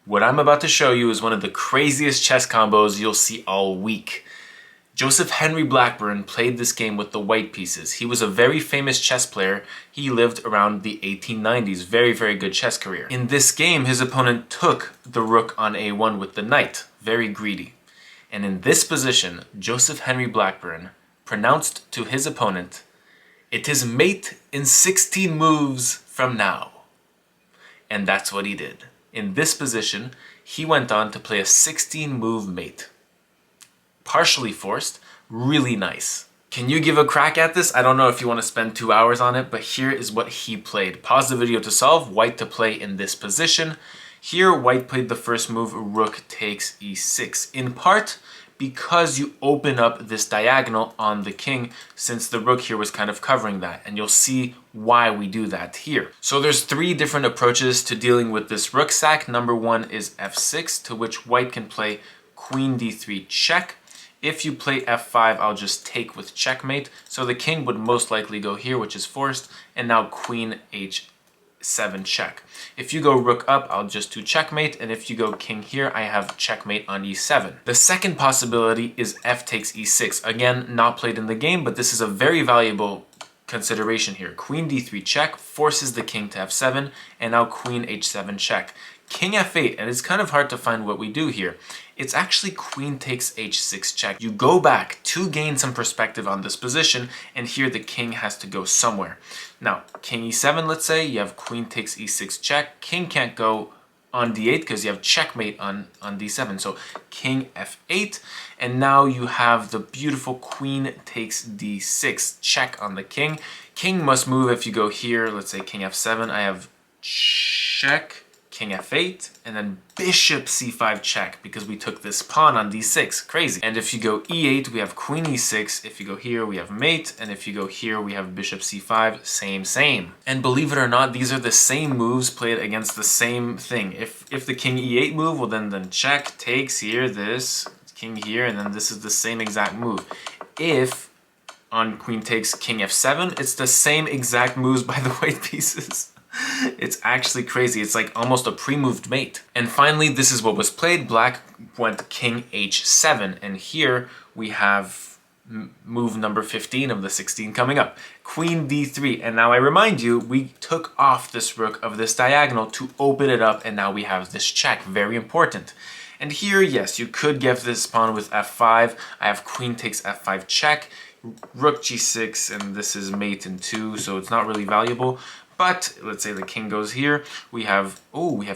What I'm about to show you is one of the craziest chess combos you'll see all week. Joseph Henry Blackburne played this game with the white pieces. He was a very famous chess player. He lived around the 1890s. Very, very good chess career. In this game, his opponent took the rook on a1 with the knight. Very greedy. And in this position, Joseph Henry Blackburne pronounced to his opponent, "It is mate in 16 moves from now." And that's what he did. In this position, he went on to play a 16-move mate. Partially forced, really nice. Can you give a crack at this? I don't know if you want to spend 2 hours on it, but here is what he played. Pause the video to solve. White to play in this position. Here, white played the first move, rook takes e6. In part, because you open up this diagonal on the king, since the rook here was kind of covering that, and you'll see why we do that here. So there's 3 different approaches to dealing with this rook sack. Number 1 is f6, to which white can play queen d3 check. If you play f5, I'll just take with checkmate. So the king would most likely go here, which is forced, and now queen h7 check. If you go rook up, I'll just do checkmate, and if you go king here, I have checkmate on e7. The second possibility is f takes e6. Again, not played in the game, but this is a very valuable consideration here. Queen d3 check forces the king to f7, and now queen h7 check. King f8, and it's kind of hard to find what we do here. It's actually queen takes h6 check. You go back to gain some perspective on this position, and here the king has to go somewhere. Now, king e7, let's say, you have queen takes e6 check. King can't go on d8 because you have checkmate on d7. So king f8, and now you have the beautiful queen takes d6 check on the king. King must move if you go here, let's say king f7, I have check, king f8, and then bishop c5 check because we took this pawn on d6. Crazy. And if you go e8, we have queen e6. If you go here, we have mate. And if you go here, we have bishop c5. Same. And believe it or not, these are the same moves played against the same thing. If the king e8 move, well then check, takes here, this, king here, and then this is the same exact move. If on queen takes king f7, it's the same exact moves by the white pieces. It's actually crazy. It's like almost a pre-moved mate. And finally, this is what was played. Black went king h7, and here we have move number 15 of the 16 coming up. Queen d3, and now I remind you, we took off this rook of this diagonal to open it up, and now we have this check. Very important. And here, yes, you could get this pawn with f5. I have queen takes f5 check, rook g6, and this is mate in 2, so it's not really valuable. But let's say the king goes here, we have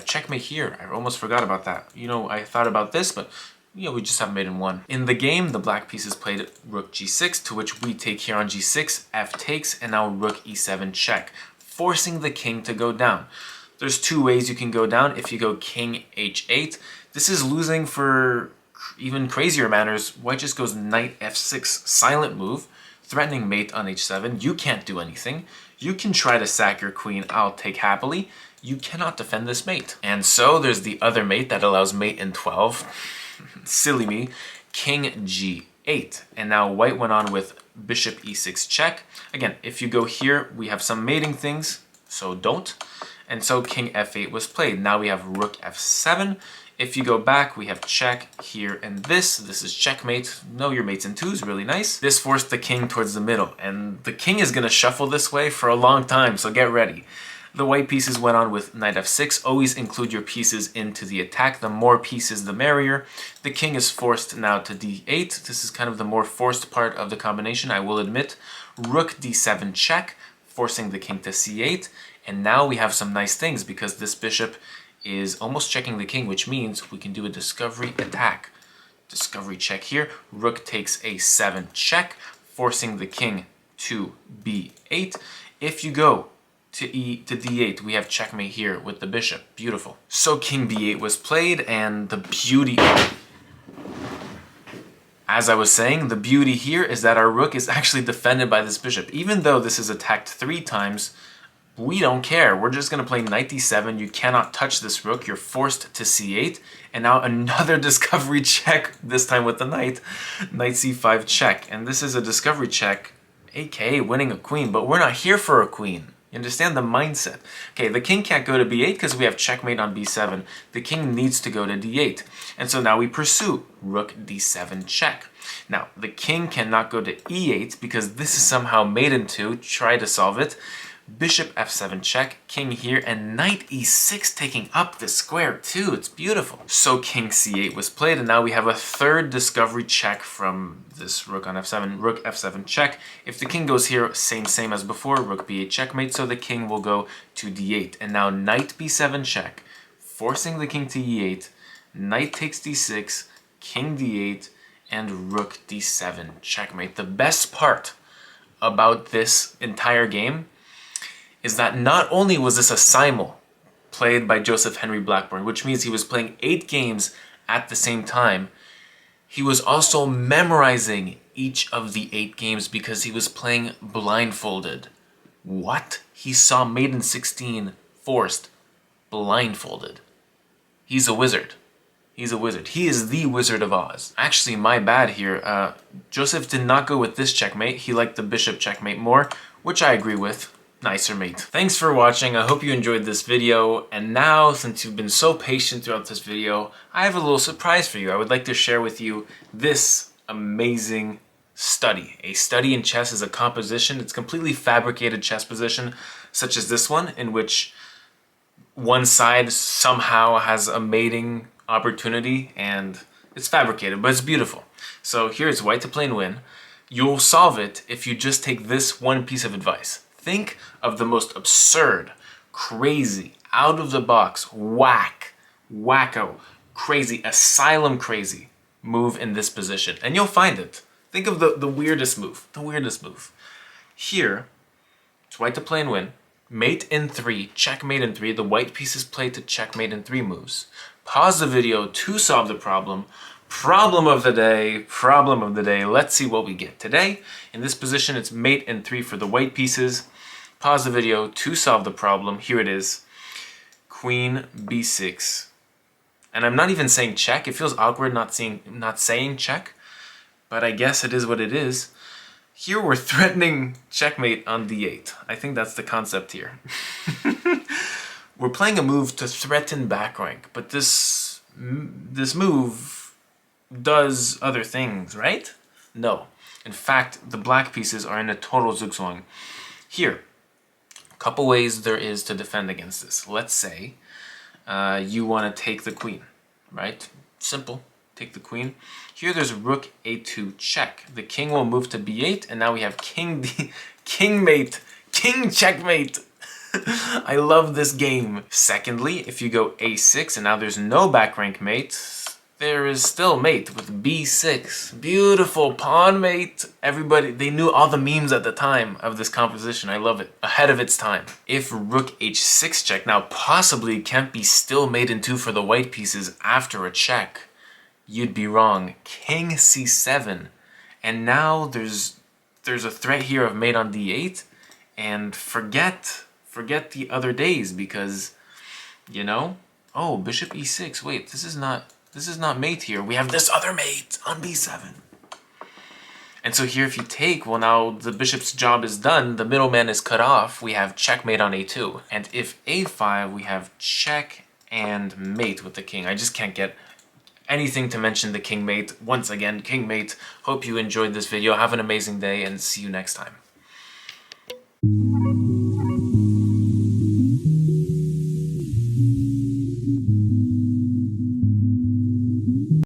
checkmate here. I almost forgot about that. You know, I thought about this, but we just have mate in 1. In the game, the black pieces played rook g6, to which we take here on g6, f takes, and now rook e7 check, forcing the king to go down. There's 2 ways you can go down. If you go king h8, this is losing for even crazier manners. White just goes knight f6, silent move, threatening mate on h7. You can't do anything. You can try to sack your queen, I'll take happily. You cannot defend this mate. And so there's the other mate that allows mate in 12. Silly me. King g8. And now white went on with bishop e6 check. Again, if you go here, we have some mating things, so don't. And so king f8 was played. Now we have rook f7. If you go back, we have check here and this. This is checkmate. No, your mate's in 2 is really nice. This forced the king towards the middle, and the king is going to shuffle this way for a long time, so get ready. The white pieces went on with knight f6. Always include your pieces into the attack. The more pieces, the merrier. The king is forced now to d8. This is kind of the more forced part of the combination, I will admit. Rook d7 check, forcing the king to c8. And now we have some nice things because this bishop is almost checking the king, which means we can do a discovery attack. Discovery check here. Rook takes a7 check, forcing the king to b8. If you go to d8, we have checkmate here with the bishop. Beautiful. So king b8 was played, and the beauty, as I was saying, the beauty here is that our rook is actually defended by this bishop. Even though this is attacked 3 times, we don't care. We're just going to play knight d7. You cannot touch this rook. You're forced to c8. And now another discovery check, this time with the knight. Knight c5 check. And this is a discovery check, aka winning a queen. But we're not here for a queen. You understand the mindset? Okay, the king can't go to b8 because we have checkmate on b7. The king needs to go to d8. And so now we pursue rook d7 check. Now, the king cannot go to e8 because this is somehow mate in 2. Try to solve it. Bishop f7 check, king here, and knight e6 taking up the square too. It's beautiful. So king c8 was played, and now we have a third discovery check from this rook on f7, rook f7 check. If the king goes here, same as before, rook b8 checkmate, so the king will go to d8. And now knight b7 check, forcing the king to e8, knight takes d6, king d8, and rook d7 checkmate. The best part about this entire game is that not only was this a simul played by Joseph Henry Blackburne, which means he was playing 8 games at the same time, he was also memorizing each of the 8 games because he was playing blindfolded. What? He saw mate in 16 forced, blindfolded. He's a wizard. He's a wizard. He is the Wizard of Oz. Actually, my bad here. Joseph did not go with this checkmate. He liked the bishop checkmate more, which I agree with. Nicer mate. Thanks for watching. I hope you enjoyed this video. And now, since you've been so patient throughout this video, I have a little surprise for you. I would like to share with you this amazing study. A study in chess is a composition. It's completely fabricated chess position, such as this one, in which one side somehow has a mating opportunity, and it's fabricated, but it's beautiful. So here's white to play and win. You'll solve it if you just take this one piece of advice. Think of the most absurd, crazy, out-of-the-box, wacko, crazy, asylum crazy move in this position, and you'll find it. Think of the weirdest move, Here, it's white to play and win. Mate in 3, checkmate in 3. The white piece is played to checkmate in 3 moves. Pause the video to solve the problem. Problem of the day. Let's see what we get. Today, in this position, it's mate in 3 for the white pieces. Pause the video to solve the problem. Here it is. Queen b6. And I'm not even saying check. It feels awkward not saying check, but I guess it is what it is. Here we're threatening checkmate on d8. I think that's the concept here. We're playing a move to threaten back rank, but this move does other things, right? No. In fact, the black pieces are in a total zugzwang. Here, a couple ways there is to defend against this. Let's say you want to take the queen, right? Simple. Take the queen. Here there's rook a2 check. The king will move to b8, and now we have king mate, king checkmate. I love this game. Secondly, if you go a6 and now there's no back rank mate, there is still mate with b6. Beautiful pawn mate. Everybody, they knew all the memes at the time of this composition. I love it. Ahead of its time. If rook h6 check, now possibly can't be still mate in 2 for the white pieces after a check. You'd be wrong. King c7. And now there's a threat here of mate on d8, and forget the other days, because, you know, oh, bishop e6. Wait, this is not mate here. We have this other mate on b7. And so here if you take, well, now the bishop's job is done. The middleman is cut off. We have checkmate on a2. And if a5, we have check and mate with the king. I just can't get anything to mention the king mate. Once again, king mate. Hope you enjoyed this video. Have an amazing day and see you next time.